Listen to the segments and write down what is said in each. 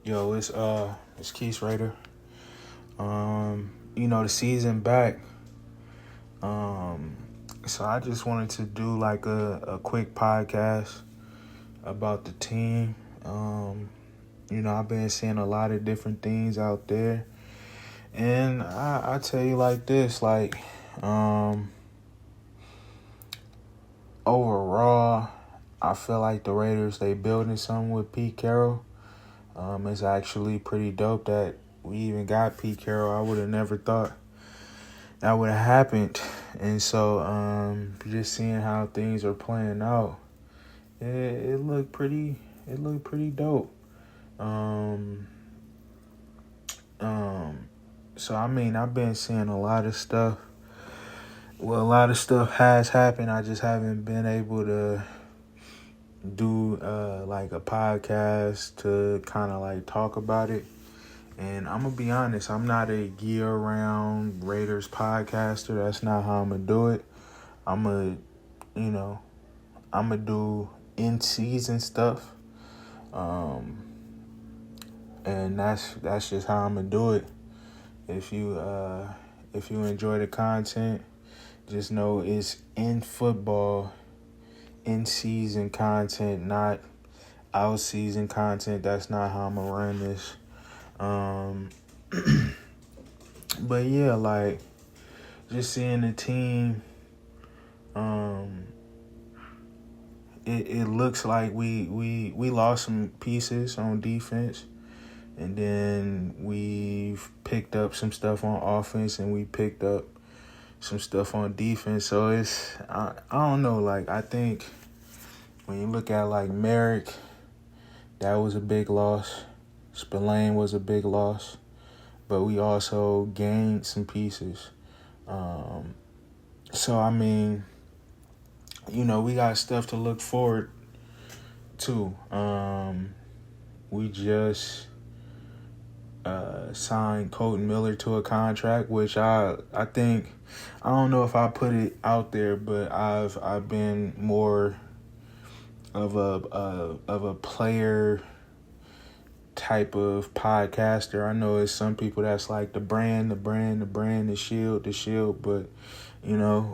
Yo, it's Keith Rader. The season back. Um, so I just wanted to do like a quick podcast about the team. I've been seeing a lot of different things out there. And I tell you like this, um overall, I feel like the Raiders, they building something with Pete Carroll. It's actually pretty dope that we even got Pete Carroll. I would have never thought that would have happened. And so, just seeing how things are playing out, it looked pretty. It looked pretty dope. Um, um, so I mean, I've been seeing a lot of stuff. Well, a lot of stuff has happened. I just haven't been able to do like a podcast to kind of like talk about it. And I'm gonna be honest, I'm not a year-round Raiders podcaster. That's not how I'm gonna do it. I'm gonna, you know, I'm gonna do in-season stuff, um, and that's just how I'm gonna do it. If you enjoy the content, just know it's in football, in-season content, not out-season content. That's not how I'm gonna run this. Um, but yeah, like just seeing the team. Um, it looks like we lost some pieces on defense, and then we've picked up some stuff on offense, and we picked up some stuff on defense. So I don't know. Like I think when you look at like Merrick, that was a big loss. Spillane was a big loss, but we also gained some pieces. So I mean, we got stuff to look forward to. We just signed Colton Miller to a contract, which I think, I don't know if I put it out there, but I've been more of a player type of podcaster. I know it's some people that's like the brand, the shield, but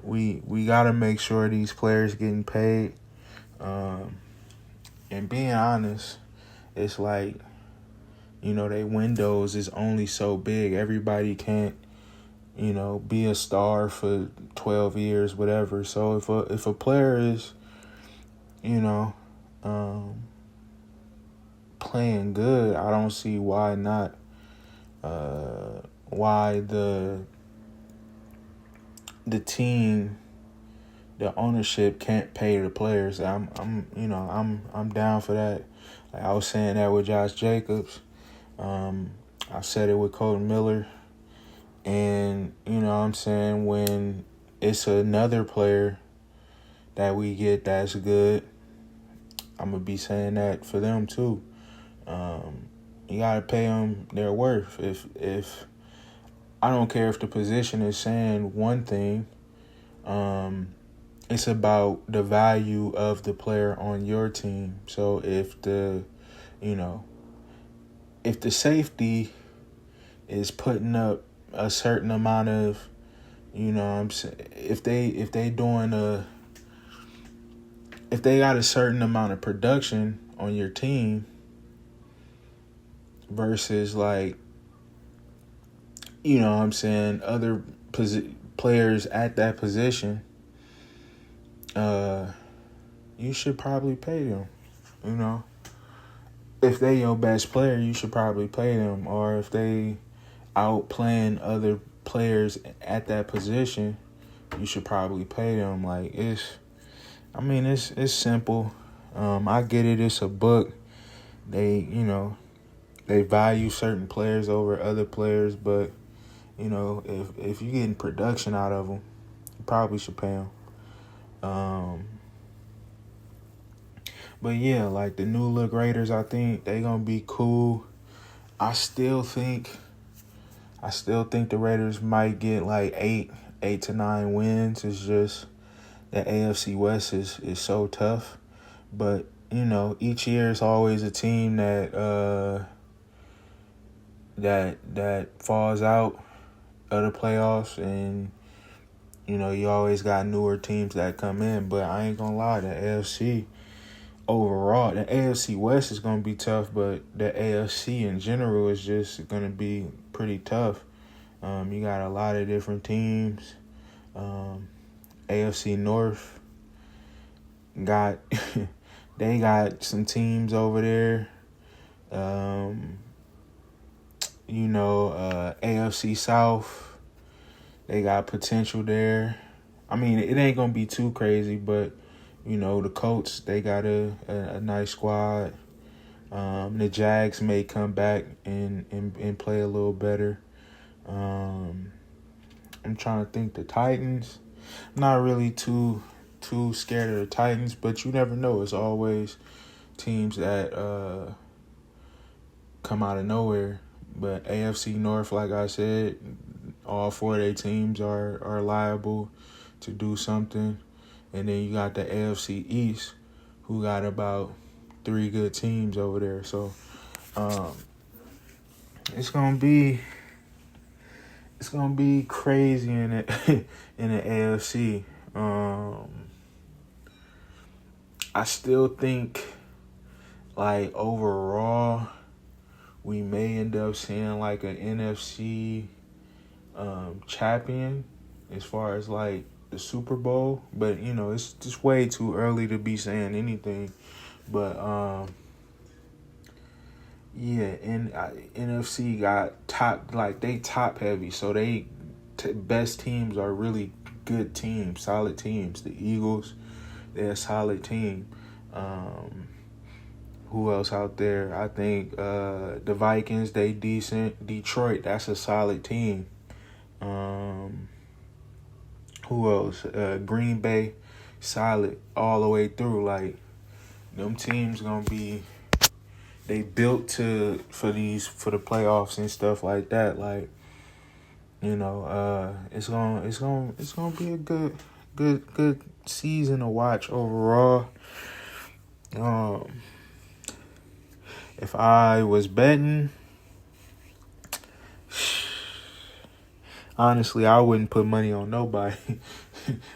we gotta make sure these players getting paid. And being honest, it's like, they windows is only so big. Everybody can't, be a star for 12 years, whatever. So if a player is, you know, um, playing good, I don't see why not. Why the team, the ownership can't pay the players. I'm down for that. Like I was saying that with Josh Jacobs. I said it with Colton Miller. And, I'm saying, when it's another player that we get that's good, I'm going to be saying that for them too. You got to pay them their worth. If I don't care if the position is saying one thing, it's about the value of the player on your team. So if if the safety is putting up a certain amount of, I'm saying, if they got a certain amount of production on your team versus like, I'm saying, other players at that position, you should probably pay them. If they your best player, you should probably pay them. Or if they outplaying other players at that position, you should probably pay them. Like it's simple. I get it. It's a book. They value certain players over other players, but if you're getting production out of them, you probably should pay them. But yeah, like the new look Raiders, I think they gonna be cool. I still think the Raiders might get like 8 to 9 wins. It's just the AFC West is so tough. But each year is always a team that that falls out of the playoffs, and you always got newer teams that come in. But I ain't gonna lie, the AFC overall, the AFC West is gonna be tough, but the AFC in general is just gonna be pretty tough. You got a lot of different teams. AFC North got they got some teams over there. AFC South, they got potential there. I mean, it ain't gonna be too crazy, but the Colts, they got a nice squad. The Jags may come back and play a little better. I'm trying to think. The Titans, I'm not really too scared of the Titans, but you never know. It's always teams that come out of nowhere. But AFC North, like I said, all four of their teams are liable to do something. And then you got the AFC East, who got about 3 good teams over there. So it's gonna be crazy in the in the AFC. I still think, like, overall, we may end up seeing like an NFC champion as far as like the Super Bowl, but it's just way too early to be saying anything. But and NFC got they top heavy, so they best teams are really good teams, solid teams. The Eagles, they're a solid team. Who else out there? I think the Vikings, they decent. Detroit, that's a solid team. Who else? Green Bay, solid all the way through. Like, them teams gonna be, they built for the playoffs and stuff like that. Like, it's gonna be a good season to watch overall. If I was betting, honestly, I wouldn't put money on nobody.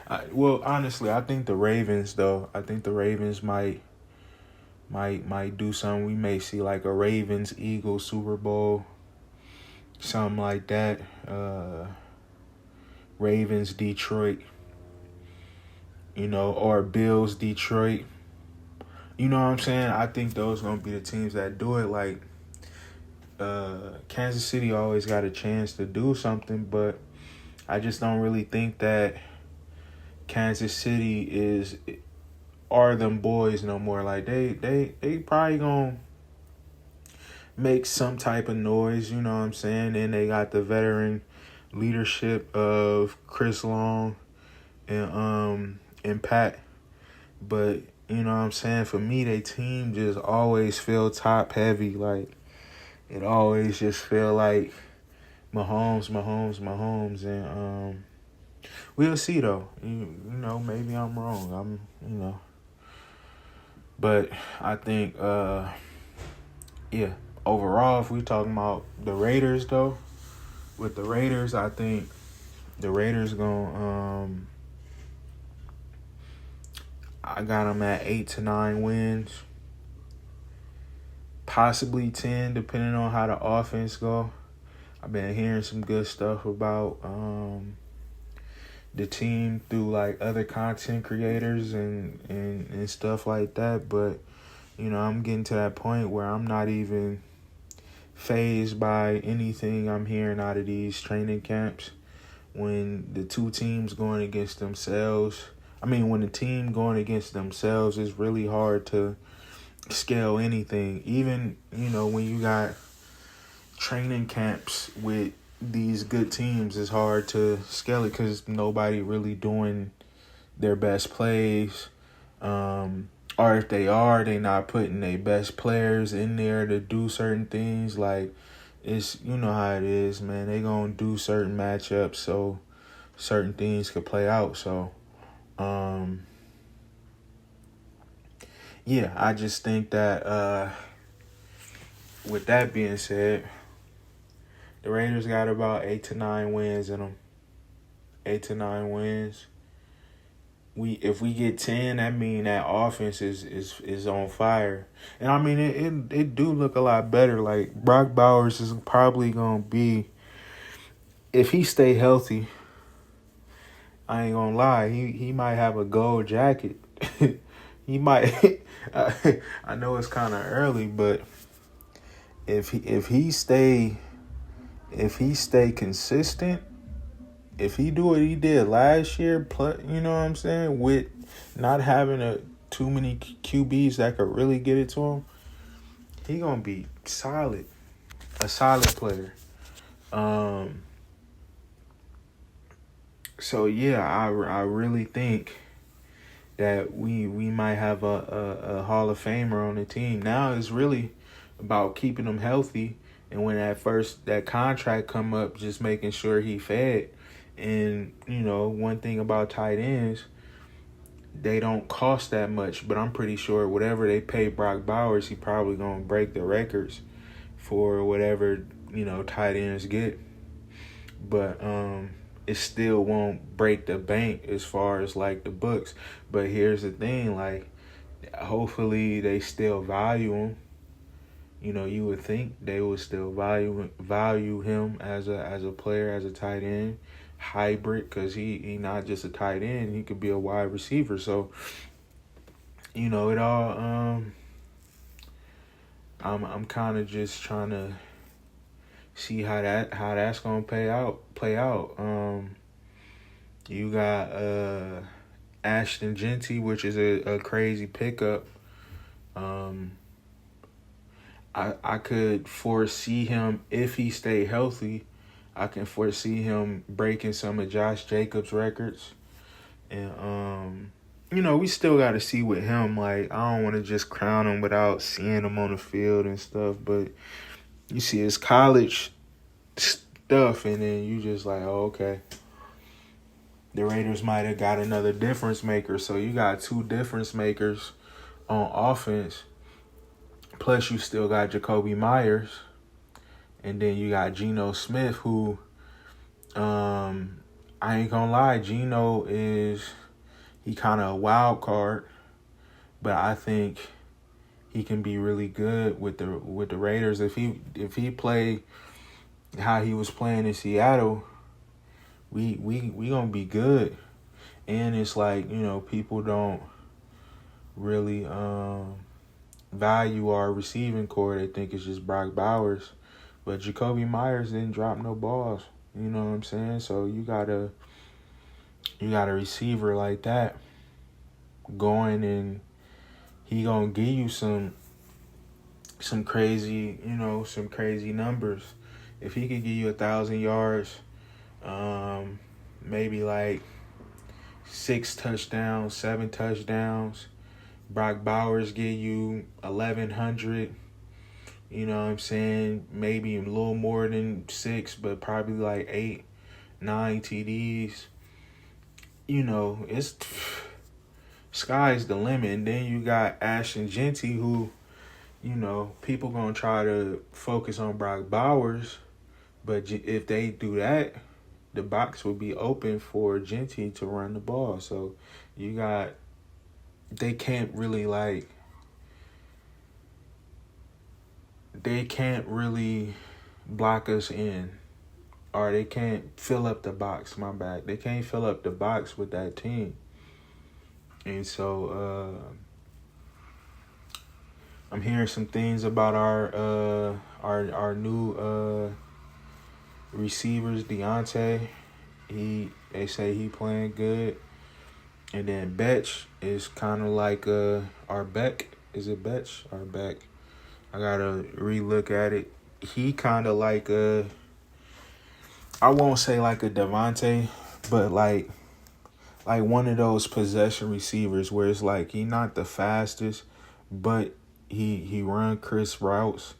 Honestly, I think the Ravens, though. I think the Ravens might do something. We may see like a Ravens-Eagles Super Bowl, something like that. Ravens-Detroit, or Bills-Detroit. You know what I'm saying? I think those going to be the teams that do it. Like, Kansas City always got a chance to do something, but I just don't really think that Kansas City are them boys no more. Like, they probably gonna make some type of noise, you know what I'm saying? And they got the veteran leadership of Chris Long and Pat. But you know what I'm saying? For me, they team just always feel top heavy. Like, it always just feel like Mahomes, and we'll see though. Maybe I'm wrong. But I think overall, if we talking about the Raiders though, with the Raiders, I think the Raiders I got them at 8 to 9 wins, possibly 10, depending on how the offense go. I've been hearing some good stuff about the team through like other content creators and stuff like that. But I'm getting to that point where I'm not even fazed by anything I'm hearing out of these training camps. When the two teams going against themselves, when the team going against themselves, it's really hard to scale anything. Even, when you got training camps with these good teams, it's hard to scale it because nobody really doing their best plays. Or if they are, they not putting their best players in there to do certain things. Like, it's, how it is, man. They gonna do certain matchups so certain things could play out. So, I just think that with that being said, The Raiders got about 8 to 9 wins in them. 8 to 9 wins. If we get 10, that mean that offense is on fire. And I mean it do look a lot better. Like Brock Bowers is probably gonna be, if he stay healthy, I ain't gonna lie, he might have a gold jacket. He might. I know it's kind of early, but if he stay consistent, if he do what he did last year, plus, you know what I'm saying, with not having too many QBs that could really get it to him, he gonna be solid, a solid player. So yeah, I really think that we might have a Hall of Famer on the team. Now it's really about keeping him healthy, and when that contract come up, just making sure he fed. And one thing about tight ends, they don't cost that much, but I'm pretty sure whatever they pay Brock Bowers, he probably gonna break the records for whatever tight ends get. But it still won't break the bank as far as like the books. But here's the thing, like, hopefully they still value him. You would think they would still value him as a player, as a tight end hybrid, because he not just a tight end, he could be a wide receiver. So it all I'm kind of just trying to see how that's gonna play out. You got Ashton Jeanty, which is a crazy pickup. I could foresee him, if he stay healthy, I can foresee him breaking some of Josh Jacobs' records. And we still got to see with him. Like, I don't want to just crown him without seeing him on the field and stuff, but you see his college stuff, and then you just like, oh, okay. The Raiders might have got another difference maker. So you got two difference makers on offense. Plus you still got Jakobi Meyers. And then you got Geno Smith, who, I ain't gonna lie, Geno he kind of a wild card. But I think he can be really good with the Raiders. If he play how he was playing in Seattle, we gonna be good. And it's like, people don't really value our receiving core. They think it's just Brock Bowers. But Jakobi Meyers didn't drop no balls. You know what I'm saying? So you got a receiver like that going, and he gonna give you some crazy, some crazy numbers. If he could give you 1,000 yards, maybe like 6 touchdowns, 7 touchdowns. Brock Bowers give you 1,100. You know what I'm saying? Maybe a little more than 6, but probably like 8, 9 TDs. It's sky's the limit. And then you got Ashton Jeanty, who, people gonna try to focus on Brock Bowers, but if they do that, the box will be open for Jeanty to run the ball. So they can't really block us in, or they can't fill up the box. My bad. They can't fill up the box with that team. And so I'm hearing some things about our new receivers. Deontay, they say he playing good. And then Betch is kind of like Arbeck. Is it Betch? Arbeck. I gotta relook at it. He kind of like I won't say like a Devontae, but like one of those possession receivers where it's like he not the fastest, but he run crisp routes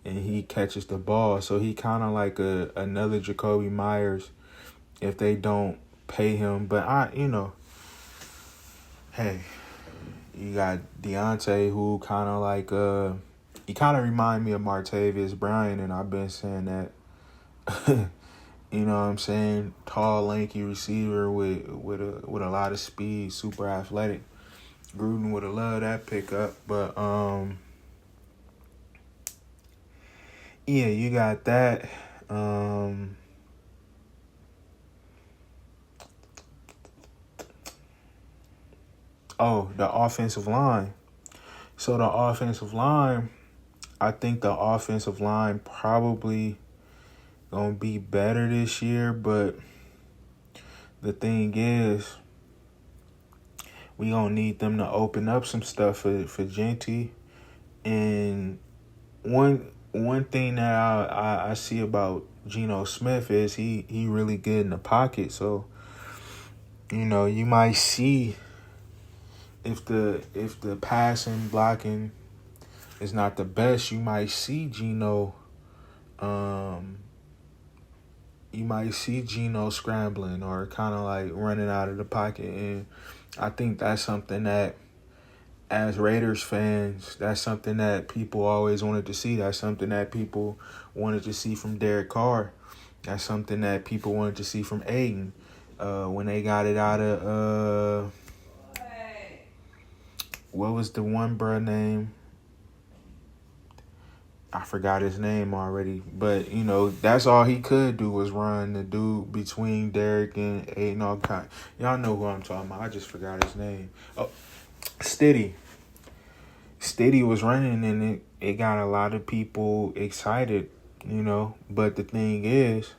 and he catches the ball. So he kind of like another Jakobi Meyers if they don't pay him. But hey, you got Deontay, who kind of like he kind of remind me of Martavius Bryant, and I've been saying that You know what I'm saying? Tall, lanky receiver with a lot of speed, super athletic. Gruden would have loved that pickup, but yeah, you got that. Oh, the offensive line. So the offensive line, I think the offensive line probably gonna be better this year, but the thing is, we gonna need them to open up some stuff for Genty. And one thing that I see about Geno Smith is he really good in the pocket. So you might see if the passing blocking is not the best, you might see Geno um you might see Geno scrambling or kind of like running out of the pocket. And I think that's something that, as Raiders fans, that's something that people always wanted to see. That's something that people wanted to see from Derek Carr. That's something that people wanted to see from Aiden when they got it out of what was the one bruh name? I forgot his name already. But that's all he could do was run the dude between Derek and Aiden. Y'all know who I'm talking about. I just forgot his name. Oh, Stiddy. Stiddy was running, and it got a lot of people excited, But the thing is,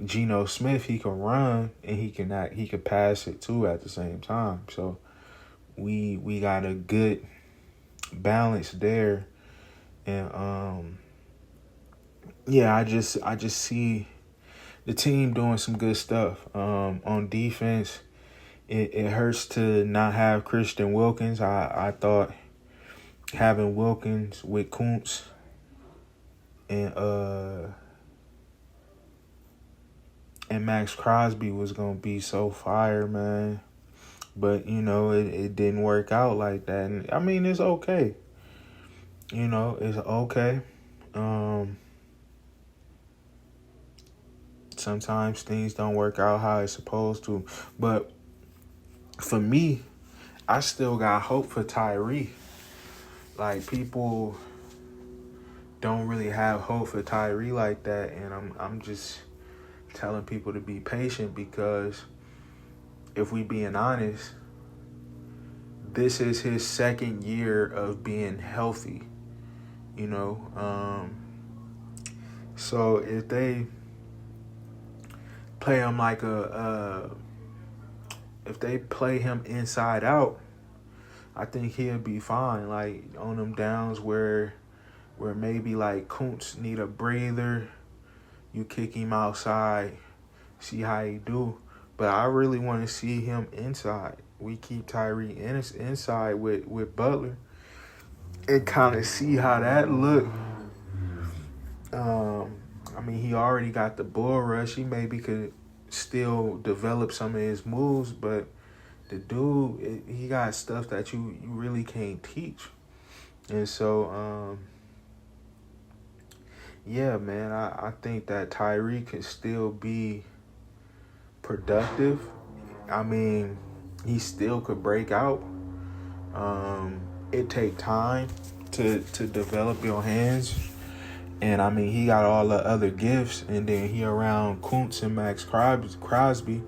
Geno Smith, he can run and he can pass it too at the same time. So we got a good balance there. And yeah, I just see the team doing some good stuff. On defense, it hurts to not have Christian Wilkins. I thought having Wilkins with Kuntz and Max Crosby was gonna be so fire, man. But it didn't work out like that. And I mean, it's okay. It's okay. Sometimes things don't work out how it's supposed to. But for me, I still got hope for Tyree. Like, people don't really have hope for Tyree like that, and I'm just telling people to be patient, because if we being honest, this is his second year of being healthy. So if they play him like if they play him inside out, I think he'll be fine. Like on them downs where maybe like Kuntz need a breather, you kick him outside, see how he do. But I really want to see him inside. We keep Tyree inside with Butler and kind of see how that look. I mean, he already got the bull rush. He maybe could still develop some of his moves, but the dude, he got stuff that you really can't teach. And so, yeah, man, I think that Tyree can still be productive. I mean, he still could break out. It take time to develop your hands. And, I mean, he got all the other gifts. And then he around Kuntz and Max Crosby,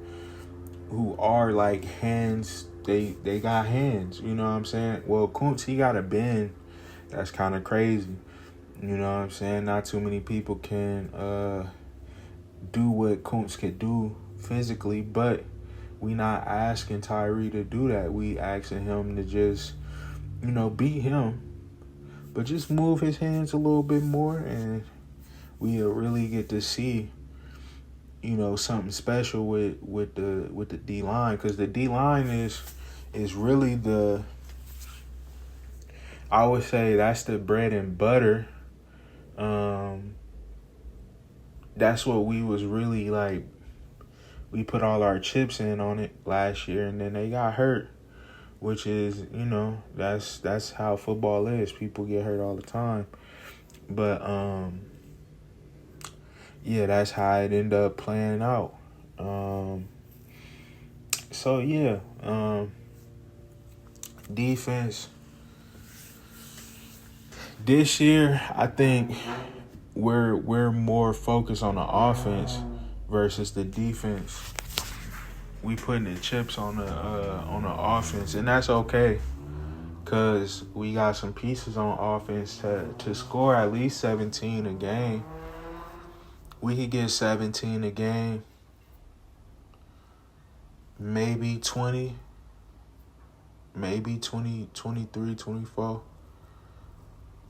who are like hands. They got hands, you know what I'm saying? Well, Kuntz, he got a bend that's kind of crazy. You know what I'm saying? Not too many people can do what Kuntz could do physically, but we not asking Tyree to do that. We asking him to just, beat him, but just move his hands a little bit more, and we'll really get to see, something special with the D line, because the D line is really I would say that's the bread and butter. That's what we was really like. We put all our chips in on it last year, and then they got hurt, which is, that's how football is. People get hurt all the time. But yeah, that's how it ended up playing out. So yeah, defense this year, I think we're more focused on the offense versus the defense. We putting the chips on the offense, and that's okay, cause we got some pieces on offense to score at least 17 a game. We could get 17 a game, maybe 20, maybe 20, 23, 24.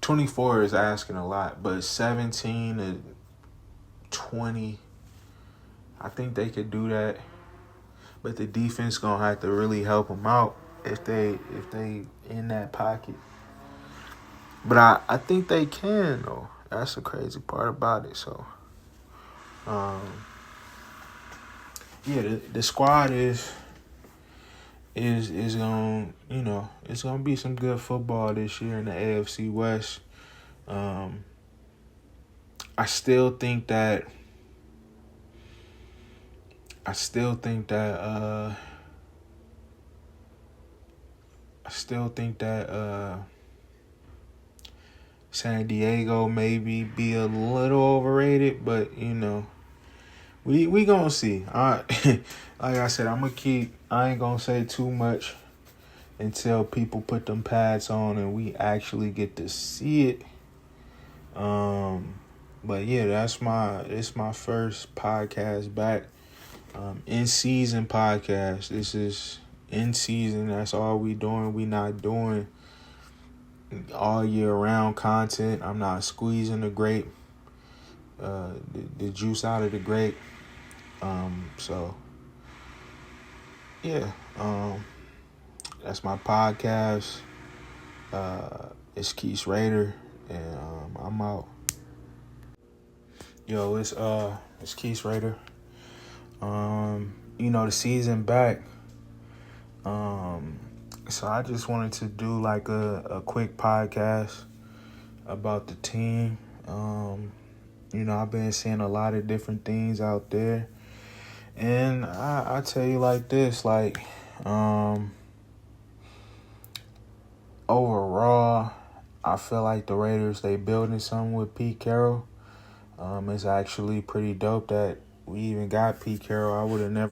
24 is asking a lot, but 17 to 20, I think they could do that. But the defense gonna have to really help them out if they in that pocket. But I think they can though. That's the crazy part about it. So, yeah, the squad is gonna, it's gonna be some good football this year in the AFC West. I still think that San Diego maybe be a little overrated, but we gonna see. Like I said, I ain't gonna say too much until people put them pads on and we actually get to see it. But yeah, it's my first podcast back. In season podcast. This is in season. That's all we doing. We not doing all year round content. I'm not squeezing the grape, the juice out of the grape. So yeah, that's my podcast. It's Keith Raider, and I'm out. Yo, it's Keith Raider. The season back. So I just wanted to do like a quick podcast about the team. I've been seeing a lot of different things out there. And I tell you like this, like, overall, I feel like the Raiders, they building something with Pete Carroll. It's actually pretty dope that we even got Pete Carroll. I would have never